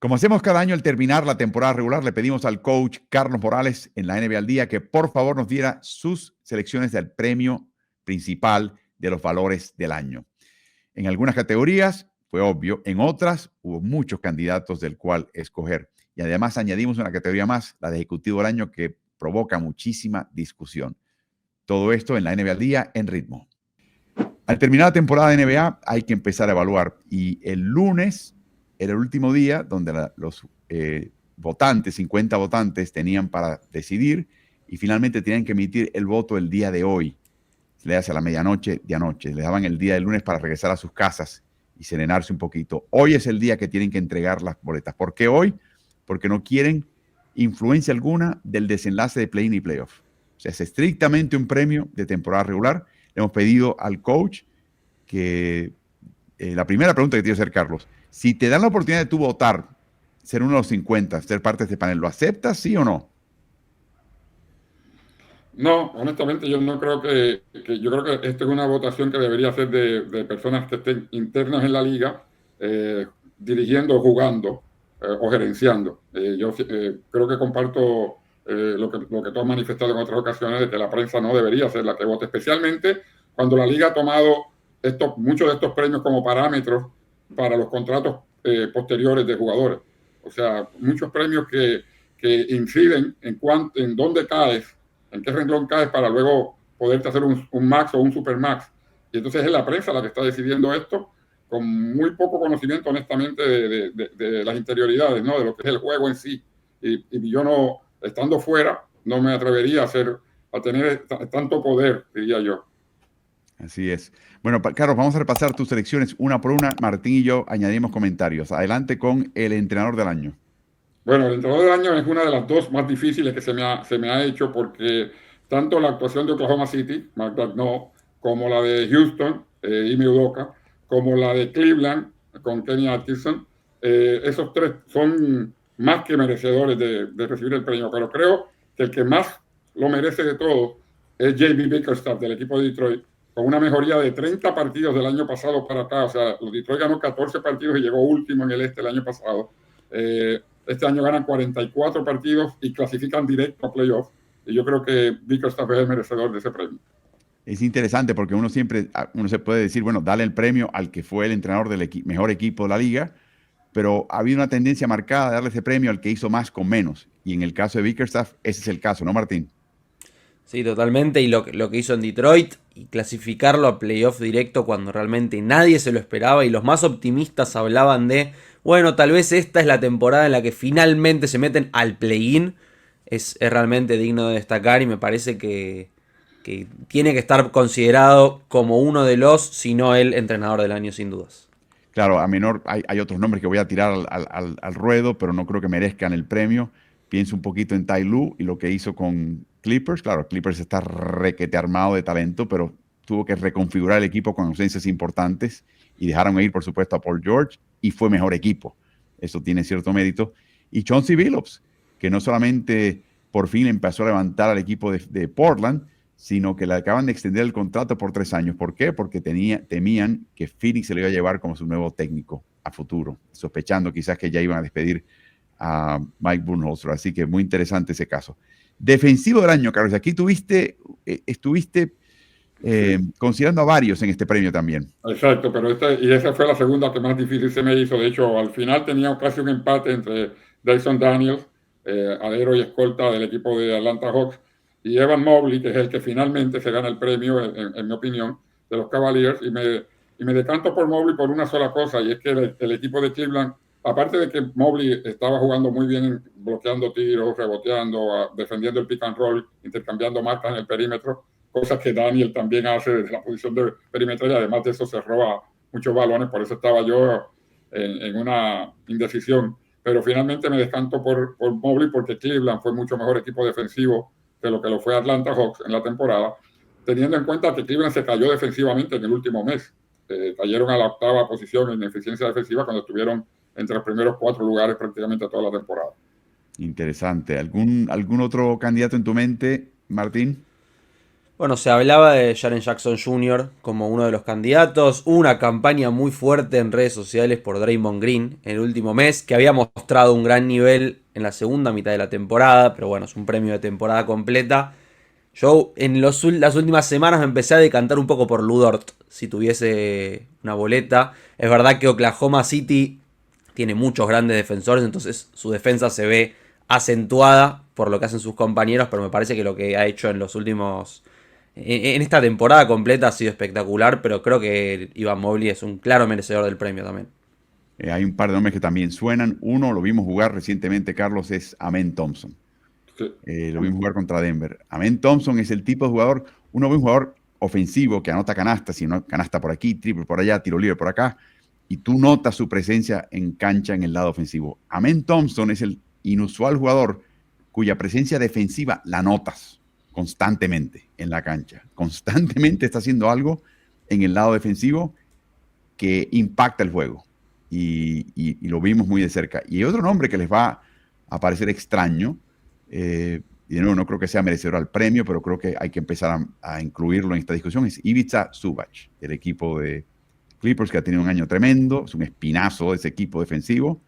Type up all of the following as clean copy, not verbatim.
Como hacemos cada año al terminar la temporada regular, le pedimos al coach Carlos Morales en la NBA al Día que por favor nos diera sus selecciones del premio principal de los valores del año. En algunas categorías fue obvio, en otras hubo muchos candidatos del cual escoger. Y además añadimos una categoría más, la de Ejecutivo del Año, que provoca muchísima discusión. Todo esto en la NBA al Día en ritmo. Al terminar la temporada de NBA hay que empezar a evaluar. Y el lunes era el último día donde los votantes, 50 votantes, tenían para decidir y finalmente tenían que emitir el voto el día de hoy. Se le hace a la medianoche de anoche. Le daban el día del lunes para regresar a sus casas y serenarse un poquito. Hoy es el día que tienen que entregar las boletas. ¿Por qué hoy? Porque no quieren influencia alguna del desenlace de play-in y playoff. O sea, es estrictamente un premio de temporada regular. Le hemos pedido al coach que la primera pregunta que te quiero hacer, Carlos, si te dan la oportunidad de tú votar, ser uno de los 50, ser parte de este panel, ¿lo aceptas, sí o no? No, honestamente yo no creo yo creo que esta es una votación que debería ser de personas que estén internas en la liga, dirigiendo, jugando o gerenciando. Yo creo que comparto lo que tú has manifestado en otras ocasiones, de que la prensa no debería ser la que vote, especialmente cuando la liga ha tomado muchos de estos premios como parámetros para los contratos posteriores de jugadores. O sea, muchos premios que inciden en dónde caes, en qué renglón caes para luego poderte hacer un max o un super max. Y entonces es la prensa la que está decidiendo esto con muy poco conocimiento, honestamente, de las interioridades, ¿no? De lo que es el juego en sí. Y yo no, estando fuera, no me atrevería a tener tanto poder, diría yo. Así es. Bueno, Carlos, vamos a repasar tus selecciones una por una. Martín y yo añadimos comentarios. Adelante con el entrenador del año. Bueno, el entrenador del año es una de las dos más difíciles que se me ha hecho, porque tanto la actuación de Oklahoma City, Mark Daigneault, como la de Houston, Ime Udoka, como la de Cleveland con Kenny Atkinson, esos tres son más que merecedores de recibir el premio. Pero creo que el que más lo merece de todos es J.B. Bickerstaff del equipo de Detroit, con una mejoría de 30 partidos del año pasado para acá. O sea, los Detroit ganó 14 partidos y llegó último en el este el año pasado. Este año ganan 44 partidos y clasifican directo a playoffs. Y yo creo que Bickerstaff es el merecedor de ese premio. Es interesante porque uno se puede decir, bueno, dale el premio al que fue el entrenador del mejor equipo de la liga, pero ha habido una tendencia marcada de darle ese premio al que hizo más con menos. Y en el caso de Bickerstaff, ese es el caso, ¿no, Martín? Sí, totalmente. Y lo que hizo en Detroit y clasificarlo a playoff directo cuando realmente nadie se lo esperaba y los más optimistas hablaban de, bueno, tal vez esta es la temporada en la que finalmente se meten al play-in, es realmente digno de destacar y me parece que tiene que estar considerado como uno de los, si no el entrenador del año, sin dudas. Claro, a menor hay otros nombres que voy a tirar al ruedo, pero no creo que merezcan el premio. Pienso un poquito en Ty Lue y lo que hizo con Clippers. Claro, Clippers está requete armado de talento, pero tuvo que reconfigurar el equipo con ausencias importantes y dejaron ir, por supuesto, a Paul George y fue mejor equipo. Eso tiene cierto mérito. Y Chauncey Billups, que no solamente por fin empezó a levantar al equipo de Portland, sino que le acaban de extender el contrato por 3 años. ¿Por qué? Porque temían que Phoenix se lo iba a llevar como su nuevo técnico a futuro, sospechando quizás que ya iban a despedir a Mike Budenholzer. Así que muy interesante ese caso. Defensivo del año, Carlos. Aquí estuviste considerando a varios en este premio también. Exacto, pero esa fue la segunda que más difícil se me hizo. De hecho, al final tenía casi un empate entre Dyson Daniels, alero y escolta del equipo de Atlanta Hawks, y Evan Mobley, que es el que finalmente se gana el premio, en mi opinión, de los Cavaliers. Y me decanto por Mobley por una sola cosa, y es que el equipo de Cleveland, aparte de que Mobley estaba jugando muy bien, bloqueando tiros, reboteando, defendiendo el pick and roll, intercambiando marcas en el perímetro, cosas que Daniel también hace desde la posición de perímetro, y además de eso se roba muchos balones. Por eso estaba yo en una indecisión. Pero finalmente me decanto por Mobley, porque Cleveland fue mucho mejor equipo defensivo de lo que lo fue Atlanta Hawks en la temporada, teniendo en cuenta que Cleveland se cayó defensivamente en el último mes. Cayeron a la 8ª posición en eficiencia defensiva cuando estuvieron entre los primeros 4 lugares prácticamente toda la temporada. Interesante. ¿Algún otro candidato en tu mente, Martín? Bueno, se hablaba de Jaren Jackson Jr. como uno de los candidatos. Hubo una campaña muy fuerte en redes sociales por Draymond Green en el último mes, que había mostrado un gran nivel en la segunda mitad de la temporada, pero bueno, es un premio de temporada completa. Yo en las últimas semanas me empecé a decantar un poco por Lu Dort, si tuviese una boleta. Es verdad que Oklahoma City tiene muchos grandes defensores, entonces su defensa se ve acentuada por lo que hacen sus compañeros, pero me parece que lo que ha hecho en los últimos... En esta temporada completa ha sido espectacular, pero creo que Evan Mobley es un claro merecedor del premio también. Hay un par de nombres que también suenan. Uno, lo vimos jugar recientemente, Carlos, es Amen Thompson. Sí. Lo vimos jugar contra Denver. Amen Thompson es el tipo de jugador, uno ve un jugador ofensivo que anota canastas, sino canasta por aquí, triple por allá, tiro libre por acá, y tú notas su presencia en cancha en el lado ofensivo. Amen Thompson es el inusual jugador cuya presencia defensiva la notas constantemente en la cancha. Constantemente está haciendo algo en el lado defensivo que impacta el juego. Y lo vimos muy de cerca. Y otro nombre que les va a parecer extraño, y de nuevo no creo que sea merecedor al premio, pero creo que hay que empezar a incluirlo en esta discusión, es Ivica Zubac, del equipo de Clippers, que ha tenido un año tremendo, es un espinazo de ese equipo defensivo,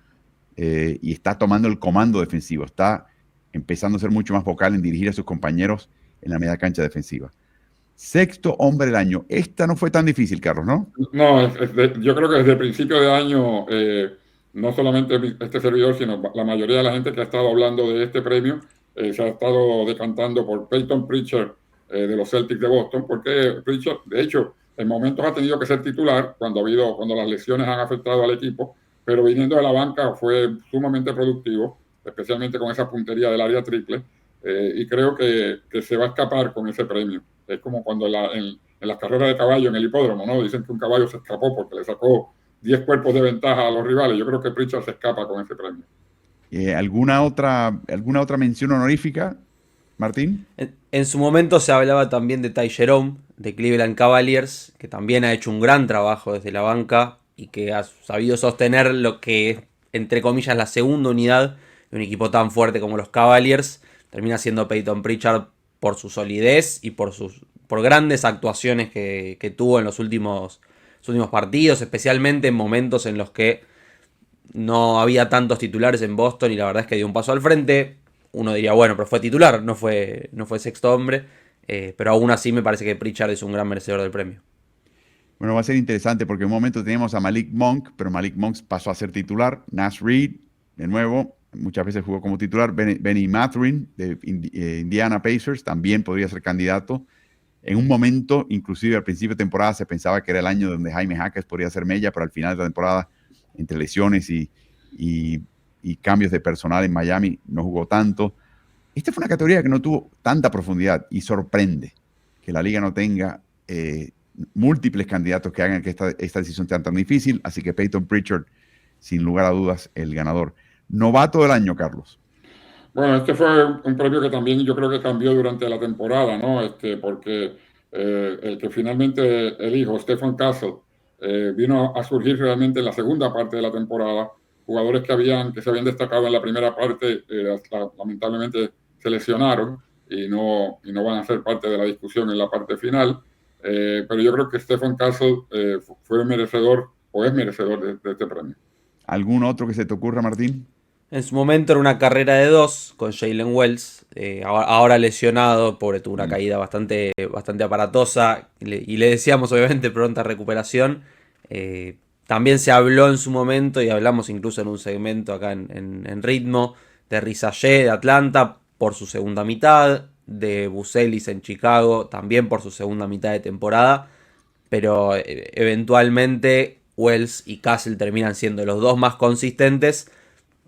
y está tomando el comando defensivo, está empezando a ser mucho más vocal en dirigir a sus compañeros en la media cancha defensiva. Sexto hombre del año. Esta no fue tan difícil, Carlos, ¿no? No, yo creo que desde el principio de año, no solamente este servidor, sino la mayoría de la gente que ha estado hablando de este premio, se ha estado decantando por Peyton Pritchard, de los Celtics de Boston, porque Pritchard, de hecho, en momentos ha tenido que ser titular cuando las lesiones han afectado al equipo, pero viniendo de la banca fue sumamente productivo, especialmente con esa puntería del área triple, y creo que se va a escapar con ese premio. Es como cuando en las carreras de caballo en el hipódromo, ¿no? Dicen que un caballo se escapó porque le sacó 10 cuerpos de ventaja a los rivales. Yo creo que Pritchard se escapa con ese premio. ¿Alguna otra mención honorífica, Martín? En su momento se hablaba también de Ty Jerome, de Cleveland Cavaliers, que también ha hecho un gran trabajo desde la banca y que ha sabido sostener lo que es, entre comillas, la segunda unidad de un equipo tan fuerte como los Cavaliers. Termina siendo Peyton Pritchard por su solidez y por grandes actuaciones que tuvo en los últimos partidos, especialmente en momentos en los que no había tantos titulares en Boston y la verdad es que dio un paso al frente. Uno diría, bueno, pero fue titular, no fue sexto hombre, pero aún así me parece que Pritchard es un gran merecedor del premio. Bueno, va a ser interesante porque en un momento teníamos a Malik Monk, pero Malik Monk pasó a ser titular. Nash Reed, de nuevo, muchas veces jugó como titular. Benny Mathurin, de Indiana Pacers, también podría ser candidato. En un momento, inclusive al principio de temporada, se pensaba que era el año donde Jaime Jaquez podría ser mella, pero al final de la temporada, entre lesiones y cambios de personal en Miami, no jugó tanto. Esta fue una categoría que no tuvo tanta profundidad y sorprende que la liga no tenga múltiples candidatos que hagan que esta decisión sea tan difícil. Así que Peyton Pritchard, sin lugar a dudas, el ganador. Novato del año, Carlos. Bueno, este fue un premio que también yo creo que cambió durante la temporada, ¿no? Porque el que finalmente elijo, Stephen Castle, vino a surgir realmente en la segunda parte de la temporada. Jugadores que se habían destacado en la primera parte, lamentablemente se lesionaron y no van a ser parte de la discusión en la parte final. Pero yo creo que Stephen Castle fue merecedor o es merecedor de este premio. ¿Algún otro que se te ocurra, Martín? En su momento era una carrera de dos con Jalen Wells, ahora lesionado, pobre, tuvo una caída bastante aparatosa y le decíamos obviamente pronta recuperación. También se habló en su momento y hablamos incluso en un segmento acá en Ritmo de Risalle de Atlanta por su segunda mitad, de Buselis en Chicago también por su segunda mitad de temporada, pero eventualmente Wells y Castle terminan siendo los dos más consistentes.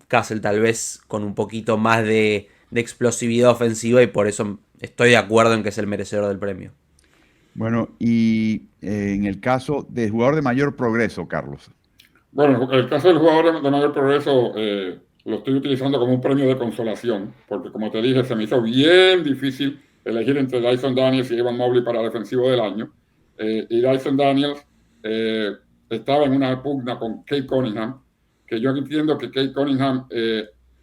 Castle tal vez con un poquito más de explosividad ofensiva y por eso estoy de acuerdo en que es el merecedor del premio. Bueno, y en el caso del jugador de mayor progreso, Carlos. Bueno, el caso del jugador de mayor progreso lo estoy utilizando como un premio de consolación, porque como te dije, se me hizo bien difícil elegir entre Dyson Daniels y Evan Mobley para defensivo del año. Y Dyson Daniels estaba en una pugna con Cade Cunningham, que yo entiendo que Cade Cunningham,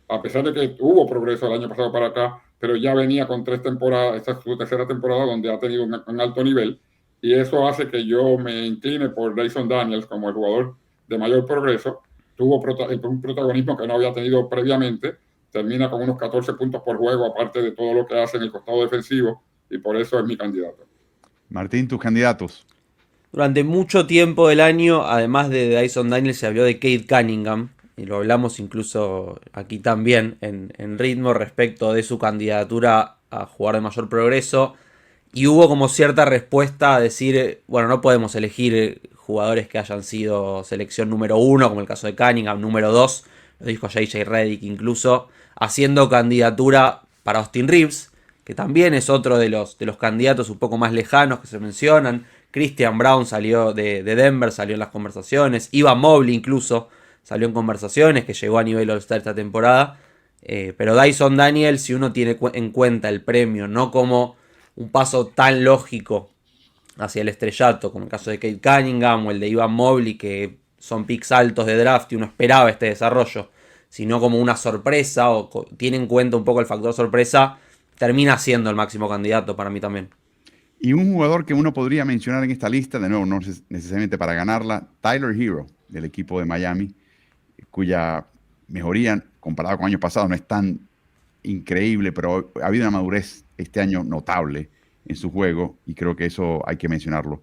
a pesar de que hubo progreso el año pasado para acá, pero ya venía con 3 temporadas, esta es su tercera temporada donde ha tenido un alto nivel, y eso hace que yo me incline por Dyson Daniels como el jugador de mayor progreso. Tuvo un protagonismo que no había tenido previamente, termina con unos 14 puntos por juego, aparte de todo lo que hace en el costado defensivo, y por eso es mi candidato. Martín, tus candidatos. Durante mucho tiempo del año, además de Dyson Daniels, se habló de Cade Cunningham, y lo hablamos incluso aquí también en ritmo respecto de su candidatura a jugar de mayor progreso. Y hubo como cierta respuesta a decir, bueno, no podemos elegir jugadores que hayan sido selección número 1, como el caso de Cunningham, número 2, lo dijo JJ Redick incluso, haciendo candidatura para Austin Reeves, que también es otro de los candidatos un poco más lejanos que se mencionan. Christian Brown salió de Denver, salió en las conversaciones. Evan Mobley incluso salió en conversaciones, que llegó a nivel All-Star esta temporada. Pero Dyson Daniels, si uno tiene en cuenta el premio, no como un paso tan lógico hacia el estrellato, como el caso de Cade Cunningham o el de Evan Mobley, que son picks altos de draft y uno esperaba este desarrollo, sino como una sorpresa, o tiene en cuenta un poco el factor sorpresa, termina siendo el máximo candidato para mí también. Y un jugador que uno podría mencionar en esta lista, de nuevo, no necesariamente para ganarla, Tyler Hero, del equipo de Miami, cuya mejoría comparado con años pasados no es tan increíble, pero ha habido una madurez este año notable en su juego y creo que eso hay que mencionarlo.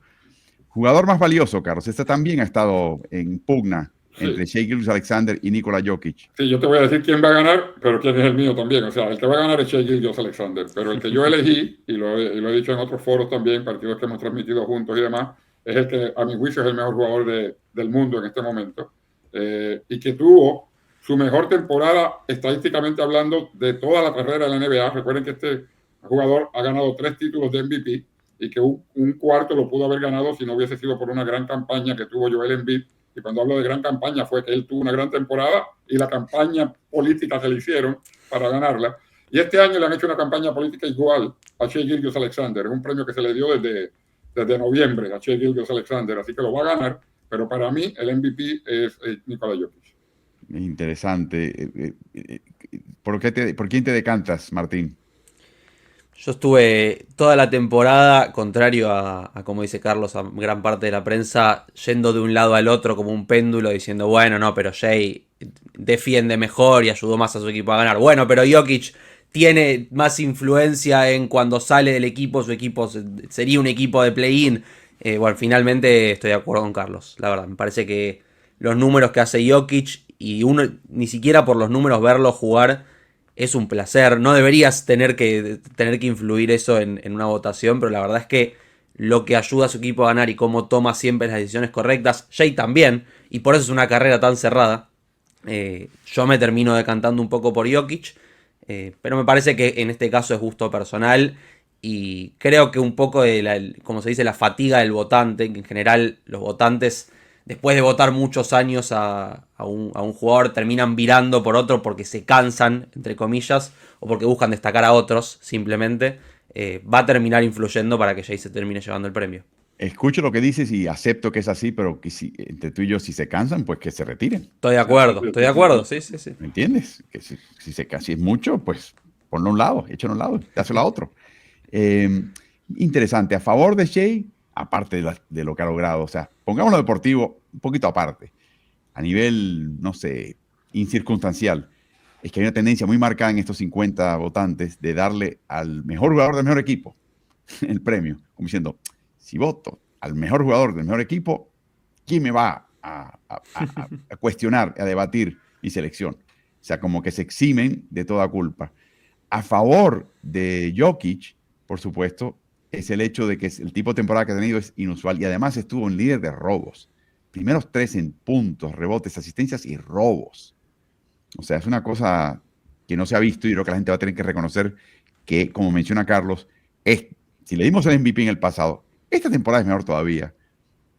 Jugador más valioso, Carlos, este también ha estado en pugna entre Shai Gilgeous-Alexander y Nikola Jokic. Sí, yo te voy a decir quién va a ganar, pero quién es el mío también. O sea, el que va a ganar es Shai Gilgeous-Alexander, pero el que yo elegí, y lo he dicho en otros foros también, partidos que hemos transmitido juntos y demás, es el que a mi juicio es el mejor jugador del mundo en este momento, y que tuvo su mejor temporada estadísticamente hablando de toda la carrera de la NBA. Recuerden que este jugador ha ganado 3 títulos de MVP y que un cuarto lo pudo haber ganado si no hubiese sido por una gran campaña que tuvo Joel Embiid. Y cuando hablo de gran campaña fue que él tuvo una gran temporada y la campaña política que le hicieron para ganarla. Y este año le han hecho una campaña política igual a Shai Gilgeous-Alexander. Es un premio que se le dio desde noviembre a Shai Gilgeous-Alexander, así que lo va a ganar. Pero para mí el MVP es Nikola Jokic. Interesante. ¿Por quién te decantas, Martín? Yo estuve toda la temporada, contrario a como dice Carlos, a gran parte de la prensa, yendo de un lado al otro como un péndulo, diciendo, bueno, no, pero Shai defiende mejor y ayudó más a su equipo a ganar. Bueno, pero Jokic tiene más influencia en cuando sale del equipo, su equipo sería un equipo de play-in. Bueno, finalmente estoy de acuerdo con Carlos, la verdad. Me parece que los números que hace Jokic, y uno ni siquiera por los números verlo jugar, es un placer. No deberías tener que influir eso en una votación, pero la verdad es que lo que ayuda a su equipo a ganar y cómo toma siempre las decisiones correctas, Shai también, y por eso es una carrera tan cerrada. Yo me termino decantando un poco por Jokic, pero me parece que en este caso es gusto personal, y creo que un poco de como se dice, la fatiga del votante, que en general los votantes, después de votar muchos años a un jugador, terminan virando por otro porque se cansan, entre comillas, o porque buscan destacar a otros, simplemente. Va a terminar influyendo para que Shai se termine llevando el premio. Escucho lo que dices y acepto que es así, pero que entre tú y yo, si se cansan, pues que se retiren. Estoy de acuerdo, sí. ¿Me entiendes? Que si es mucho, pues ponlo a un lado, échalo a un lado, dáselo a otro. Interesante. A favor de Shai, aparte de lo que ha logrado, o sea, pongamos lo deportivo un poquito aparte, a nivel, no sé, incircunstancial, es que hay una tendencia muy marcada en estos 50 votantes de darle al mejor jugador del mejor equipo el premio, como diciendo, si voto al mejor jugador del mejor equipo, ¿quién me va a cuestionar, a debatir mi selección? O sea, como que se eximen de toda culpa. A favor de Jokic, por supuesto, es el hecho de que el tipo de temporada que ha tenido es inusual y además estuvo en líder de robos. Primeros 3 en puntos, rebotes, asistencias y robos. O sea, es una cosa que no se ha visto y creo que la gente va a tener que reconocer que, como menciona Carlos, si le dimos el MVP en el pasado, esta temporada es mejor todavía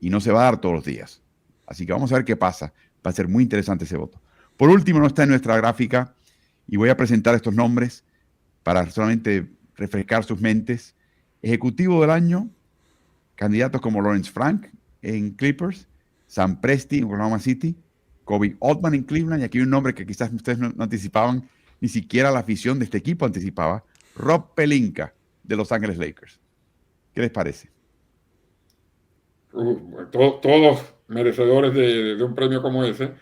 y no se va a dar todos los días. Así que vamos a ver qué pasa. Va a ser muy interesante ese voto. Por último, no está en nuestra gráfica y voy a presentar estos nombres para solamente refrescar sus mentes. Ejecutivo del año, candidatos como Lawrence Frank en Clippers, Sam Presti en Oklahoma City, Kobe Altman en Cleveland, y aquí hay un nombre que quizás ustedes no anticipaban, ni siquiera la afición de este equipo anticipaba, Rob Pelinka, de Los Ángeles Lakers. ¿Qué les parece? Todos merecedores de un premio como ese.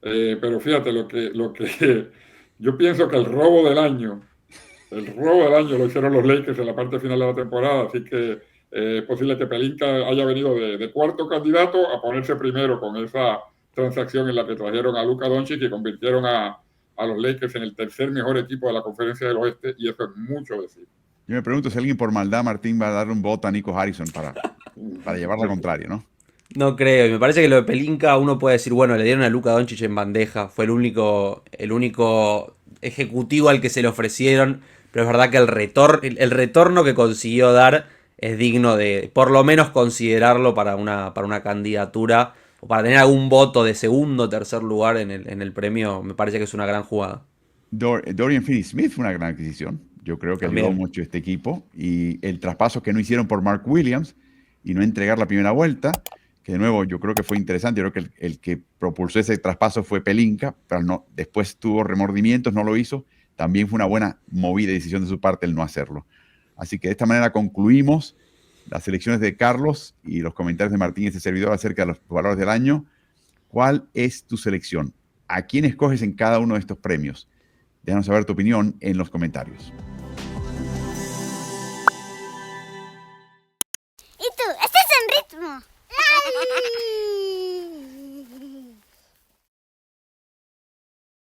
Pero fíjate, lo que yo pienso que el robo del año lo hicieron los Lakers en la parte final de la temporada, así que es posible que Pelinka haya venido de cuarto candidato a ponerse primero con esa transacción en la que trajeron a Luka Doncic y convirtieron a los Lakers en el tercer mejor equipo de la Conferencia del Oeste, y eso es mucho decir. Yo me pregunto si alguien por maldad, Martín, va a darle un voto a Nico Harrison para llevar la contraria, ¿no? No creo, y me parece que lo de Pelinka uno puede decir, bueno, le dieron a Luka Doncic en bandeja, fue el único ejecutivo al que se le ofrecieron, pero es verdad que el retorno que consiguió dar es digno de por lo menos considerarlo para una candidatura o para tener algún voto de segundo o tercer lugar en el premio. Me parece que es una gran jugada. Dorian Finney-Smith fue una gran adquisición. Yo creo que ayudó mucho a este equipo, y el traspaso que no hicieron por Mark Williams y no entregar la primera vuelta, que de nuevo yo creo que fue interesante. Yo creo que el que propulsó ese traspaso fue Pelinka, pero no, después tuvo remordimientos, no lo hizo. También fue una buena movida y decisión de su parte el no hacerlo. Así que de esta manera concluimos las selecciones de Carlos y los comentarios de Martín y este servidor acerca de los valores del año. ¿Cuál es tu selección? ¿A quién escoges en cada uno de estos premios? Déjanos saber tu opinión en los comentarios.